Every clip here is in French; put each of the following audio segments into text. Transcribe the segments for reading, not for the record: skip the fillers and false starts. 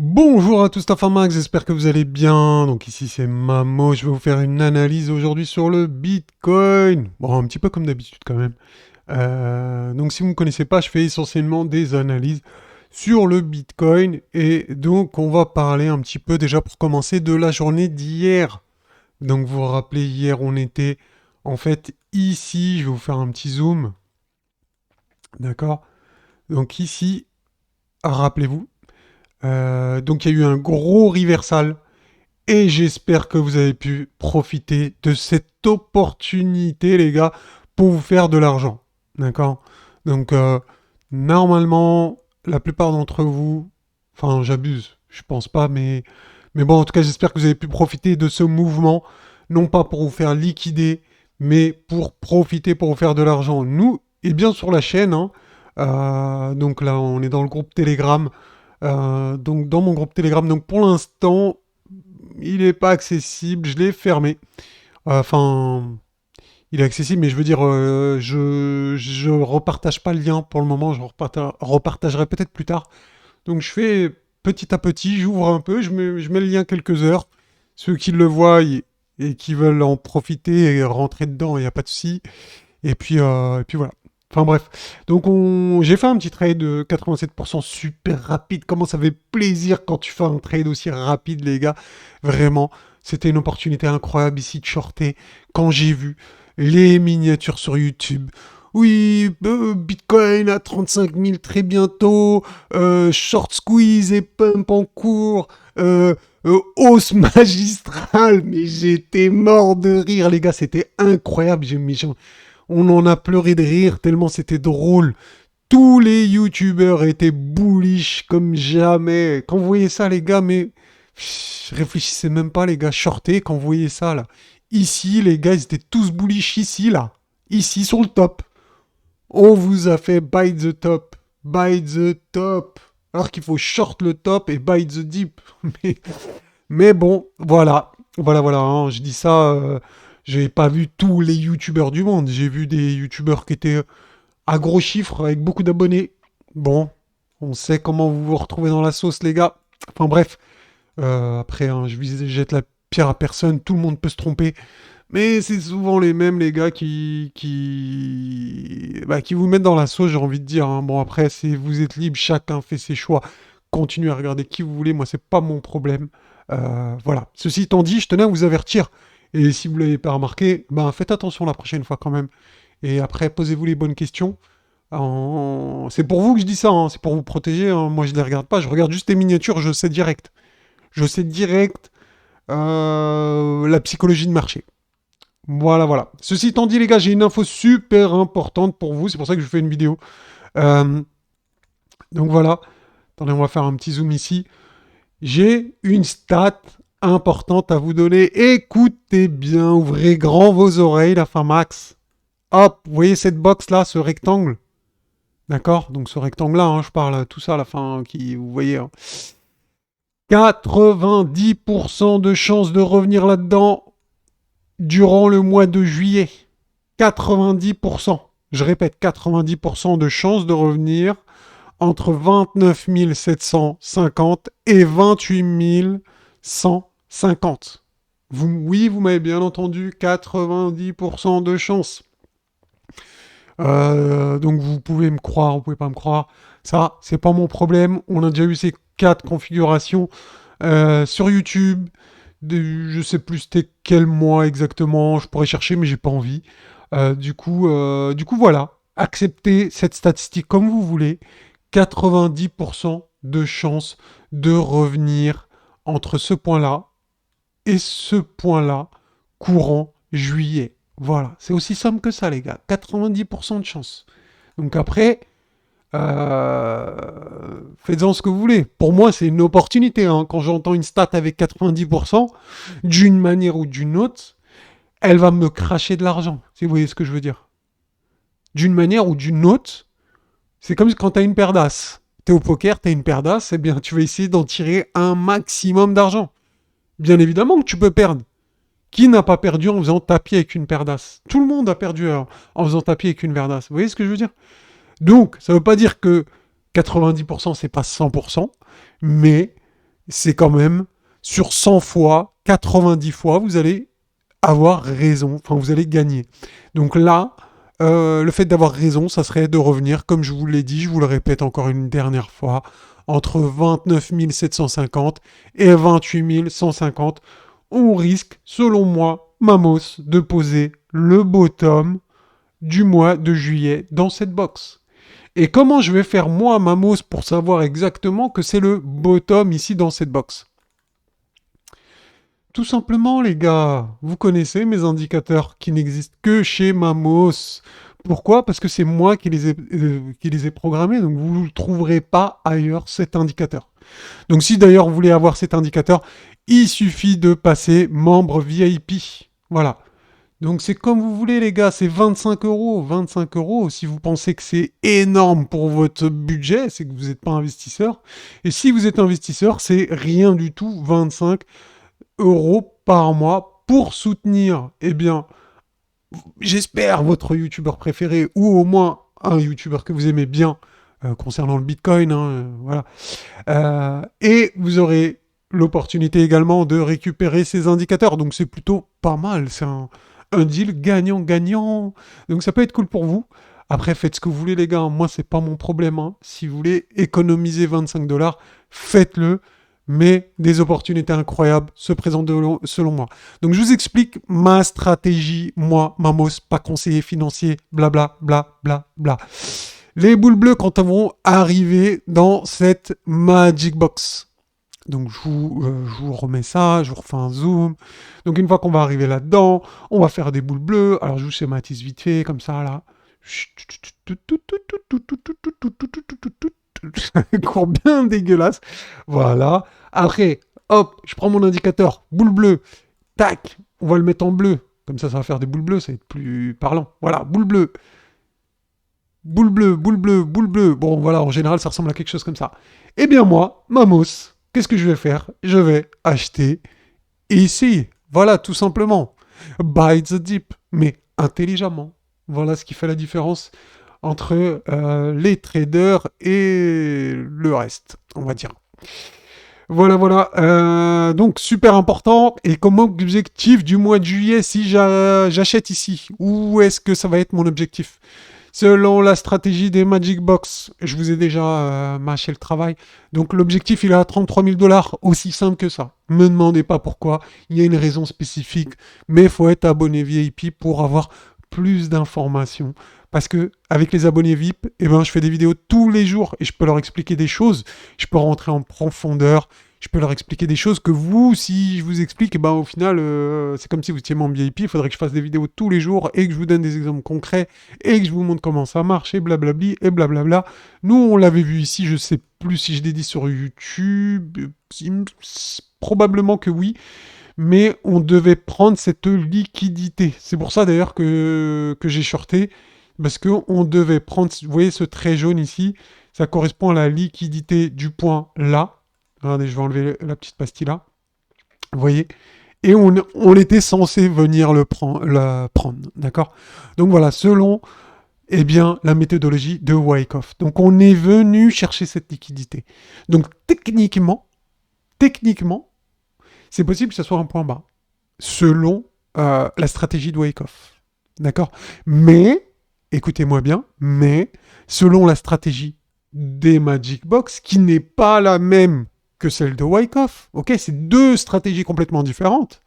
Bonjour à tous, c'est Max, j'espère que vous allez bien. Donc ici c'est Mamo, je vais vous faire une analyse aujourd'hui sur le Bitcoin. Bon, un petit peu comme d'habitude quand même. Donc si vous ne me connaissez pas, je fais essentiellement des analyses sur le Bitcoin. Et donc on va parler un petit peu déjà pour commencer de la journée d'hier. Donc vous vous rappelez, hier on était en fait ici, je vais vous faire un petit zoom. D'accord. Donc ici, rappelez-vous. Donc il y a eu un gros reversal. Et j'espère que vous avez pu profiter de cette opportunité, les gars, pour vous faire de l'argent. D'accord. Donc, normalement, la plupart d'entre vous, enfin, j'abuse, je pense pas, mais bon, en tout cas, j'espère que vous avez pu profiter de ce mouvement, non pas pour vous faire liquider, mais pour profiter, pour vous faire de l'argent. Nous, et bien sur la chaîne, hein, donc là, on est dans le groupe Telegram. Donc, dans mon groupe Telegram, donc pour l'instant, il n'est pas accessible, je l'ai fermé. Enfin, il est accessible, mais je veux dire, je repartage pas le lien pour le moment, repartagerai peut-être plus tard. Donc je fais petit à petit, j'ouvre un peu, je mets le lien quelques heures. Ceux qui le voient et qui veulent en profiter et rentrer dedans, il n'y a pas de souci. Et puis voilà. Enfin bref. Donc j'ai fait un petit trade de 87% super rapide. Comment ça fait plaisir quand tu fais un trade aussi rapide, les gars. Vraiment, c'était une opportunité incroyable ici de shorter. Quand j'ai vu les miniatures sur YouTube. Oui, Bitcoin à 35 000 très bientôt. Short squeeze et pump en cours. Hausse magistrale. Mais j'étais mort de rire, les gars. C'était incroyable. On en a pleuré de rire tellement c'était drôle. Tous les youtubeurs étaient bullish comme jamais. Quand vous voyez ça, les gars, mais réfléchissez même pas, les gars, shortés quand vous voyez ça, là. Ici, les gars, ils étaient tous bullish ici, là. Ici, sur le top. On vous a fait buy the top. Buy the top. Alors qu'il faut short le top et buy the deep. Mais, mais bon, voilà. Voilà, hein, je dis ça. J'ai pas vu tous les youtubeurs du monde. J'ai vu des youtubeurs qui étaient à gros chiffres avec beaucoup d'abonnés. Bon, on sait comment vous vous retrouvez dans la sauce, les gars. Enfin bref, après, hein, jette la pierre à personne, tout le monde peut se tromper. Mais c'est souvent les mêmes, les gars, qui vous mettent dans la sauce, j'ai envie de dire, hein. Bon, après, vous êtes libre, chacun fait ses choix. Continuez à regarder qui vous voulez, moi, c'est pas mon problème. Voilà. Ceci étant dit, je tenais à vous avertir. Et si vous l'avez pas remarqué, ben, faites attention la prochaine fois quand même. Et après, posez-vous les bonnes questions. C'est pour vous que je dis ça, hein, c'est pour vous protéger, hein. Moi, je les regarde pas, je regarde juste les miniatures, je sais direct. Je sais direct la psychologie de marché. Voilà. Ceci étant dit, les gars, j'ai une info super importante pour vous, c'est pour ça que je fais une vidéo. Euh, donc voilà, attendez, on va faire un petit zoom ici. J'ai une stat importante à vous donner. Écoutez bien, ouvrez grand vos oreilles, la fin max. Hop, vous voyez cette box là, ce rectangle. D'accord. Donc ce rectangle-là, hein, je parle tout ça à la fin, qui, vous voyez, hein. 90% de chances de revenir là-dedans durant le mois de juillet. 90%. Je répète, 90% de chances de revenir entre 29 750 et 28 150. Oui, vous m'avez bien entendu, 90% de chances. Donc vous pouvez me croire, vous pouvez pas me croire. Ça, c'est pas mon problème. On a déjà eu ces quatre configurations sur YouTube. Je sais plus c'était quel mois exactement. Je pourrais chercher, mais j'ai pas envie. Du coup, voilà. Acceptez cette statistique comme vous voulez. 90% de chances de revenir entre ce point-là et ce point-là courant juillet. Voilà, c'est aussi simple que ça, les gars. 90% de chance. Donc après, faites-en ce que vous voulez. Pour moi, c'est une opportunité, hein. Quand j'entends une stat avec 90%, d'une manière ou d'une autre, elle va me cracher de l'argent, si vous voyez ce que je veux dire. D'une manière ou d'une autre, c'est comme quand tu as une paire d'as. Tu es au poker, tu as une paire d'as, eh bien, tu vas essayer d'en tirer un maximum d'argent. Bien évidemment que tu peux perdre. Qui n'a pas perdu en faisant tapis avec une paire d'as? Tout le monde a perdu en faisant tapis avec une paire d'as. Vous voyez ce que je veux dire? Donc, ça ne veut pas dire que 90% c'est pas 100%, mais c'est quand même sur 100 fois, 90 fois, vous allez avoir raison, enfin vous allez gagner. Donc là, le fait d'avoir raison, ça serait de revenir, comme je vous l'ai dit, je vous le répète encore une dernière fois, entre 29 750 et 28 150, on risque, selon moi, Mamos, de poser le bottom du mois de juillet dans cette box. Et comment je vais faire moi, Mamos, pour savoir exactement que c'est le bottom ici dans cette box? Tout simplement, les gars, vous connaissez mes indicateurs qui n'existent que chez Mamos. Pourquoi? Parce que c'est moi qui les ai programmés, donc vous ne le trouverez pas ailleurs, cet indicateur. Donc si d'ailleurs vous voulez avoir cet indicateur, il suffit de passer membre VIP. Voilà. Donc c'est comme vous voulez les gars, c'est 25 euros. 25 euros, si vous pensez que c'est énorme pour votre budget, c'est que vous n'êtes pas investisseur. Et si vous êtes investisseur, c'est rien du tout, 25 euros par mois pour soutenir, eh bien, j'espère, votre youtubeur préféré ou au moins un youtubeur que vous aimez bien concernant le Bitcoin. Voilà. Et vous aurez l'opportunité également de récupérer ces indicateurs. Donc c'est plutôt pas mal. C'est un deal gagnant-gagnant. Donc ça peut être cool pour vous. Après, faites ce que vous voulez, les gars. Moi, c'est pas mon problème. Si vous voulez économiser 25 $, faites-le. Mais des opportunités incroyables se présentent selon moi. Donc je vous explique ma stratégie, moi, Mamos, pas conseiller financier, blabla, bla, bla, bla. Les boules bleues, quand elles vont arriver dans cette Magic Box. Donc je vous remets ça, je vous refais un zoom. Donc une fois qu'on va arriver là-dedans, on va faire des boules bleues. Alors je vous schématise vite fait, comme ça, là. Cours bien dégueulasse. Voilà. Après, hop, je prends mon indicateur, boule bleue. Tac, on va le mettre en bleu. Comme ça va faire des boules bleues, ça va être plus parlant. Voilà, boule bleue. Boule bleue, boule bleue, boule bleue. Bon, voilà, en général, ça ressemble à quelque chose comme ça. Eh bien, moi, Mamos, qu'est-ce que je vais faire? Je vais acheter ici. Voilà, tout simplement. Buy the dip, mais intelligemment. Voilà ce qui fait la différence entre les traders et le reste, on va dire. Voilà, voilà. Donc, super important. Et comme objectif du mois de juillet, si j'achète ici, où est-ce que ça va être mon objectif? Selon la stratégie des Magic Box, je vous ai déjà mâché le travail. Donc, l'objectif, il est à 33 000 $. Aussi simple que ça. Me demandez pas pourquoi. Il y a une raison spécifique. Mais il faut être abonné VIP pour avoir plus d'informations. Parce que avec les abonnés VIP, eh ben, je fais des vidéos tous les jours et je peux leur expliquer des choses. Je peux rentrer en profondeur. Je peux leur expliquer des choses que vous, si je vous explique, eh ben, au final, c'est comme si vous étiez membre VIP. Il faudrait que je fasse des vidéos tous les jours et que je vous donne des exemples concrets et que je vous montre comment ça marche et blablabli et blablabla. Nous, on l'avait vu ici. Je sais plus si je l'ai dit sur YouTube. Probablement que oui. Mais on devait prendre cette liquidité. C'est pour ça d'ailleurs que j'ai shorté. Parce qu'on devait prendre, vous voyez ce trait jaune ici, ça correspond à la liquidité du point là. Regardez, je vais enlever la petite pastille là. Vous voyez? Et on était censé venir la prendre, d'accord? Donc voilà, selon eh bien, la méthodologie de Wyckoff. Donc on est venu chercher cette liquidité. Donc techniquement, c'est possible que ce soit un point bas, selon la stratégie de Wyckoff. D'accord? Mais écoutez-moi bien, mais selon la stratégie des Magic Box, qui n'est pas la même que celle de Wyckoff, ok, c'est deux stratégies complètement différentes,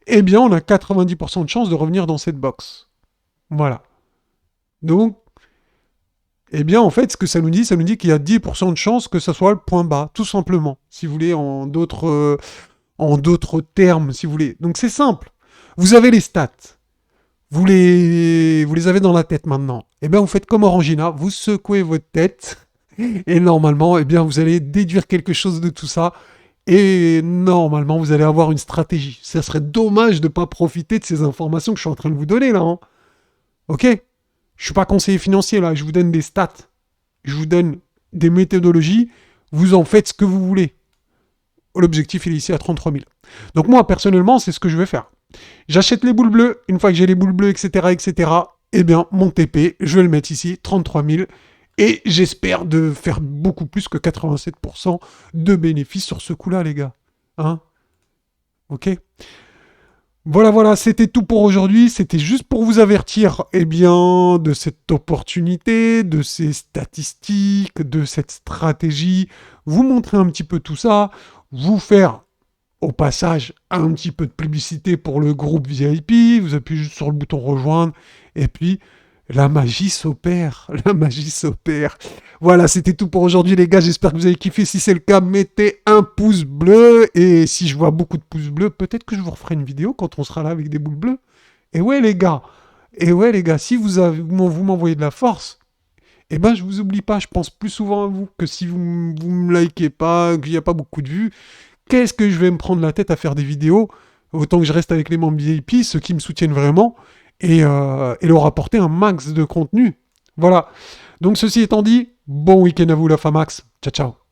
eh bien, on a 90% de chances de revenir dans cette box. Voilà. Donc, eh bien, en fait, ce que ça nous dit qu'il y a 10% de chances que ce soit le point bas, tout simplement, si vous voulez, en d'autres termes, si vous voulez. Donc, c'est simple. Vous avez les stats. Vous les avez dans la tête maintenant. Eh bien, vous faites comme Orangina, vous secouez votre tête, et normalement, eh bien, vous allez déduire quelque chose de tout ça, et normalement, vous allez avoir une stratégie. Ça serait dommage de ne pas profiter de ces informations que je suis en train de vous donner, là. Hein. Ok? Je suis pas conseiller financier, là. Je vous donne des stats. Je vous donne des méthodologies. Vous en faites ce que vous voulez. L'objectif, il est ici à 33 000. Donc moi, personnellement, c'est ce que je vais faire. J'achète les boules bleues. Une fois que j'ai les boules bleues, etc., eh bien, mon TP, je vais le mettre ici, 33 000. Et j'espère de faire beaucoup plus que 87% de bénéfices sur ce coup-là, les gars. Hein? Ok? Voilà, voilà, c'était tout pour aujourd'hui. C'était juste pour vous avertir, eh bien, de cette opportunité, de ces statistiques, de cette stratégie. Vous montrer un petit peu tout ça, vous faire au passage un petit peu de publicité pour le groupe VIP. Vous appuyez juste sur le bouton rejoindre et puis la magie s'opère. La magie s'opère. Voilà, c'était tout pour aujourd'hui, les gars. J'espère que vous avez kiffé. Si c'est le cas, mettez un pouce bleu. Et si je vois beaucoup de pouces bleus, peut-être que je vous referai une vidéo quand on sera là avec des boules bleues. Et ouais, les gars. Et ouais, les gars, si vous m'envoyez de la force, eh ben, je vous oublie pas. Je pense plus souvent à vous que si vous me likez pas, qu'il n'y a pas beaucoup de vues. Qu'est-ce que je vais me prendre la tête à faire des vidéos? Autant que je reste avec les membres VIP, ceux qui me soutiennent vraiment, et leur apporter un max de contenu. Voilà. Donc ceci étant dit, bon week-end à vous la Famax. Ciao ciao.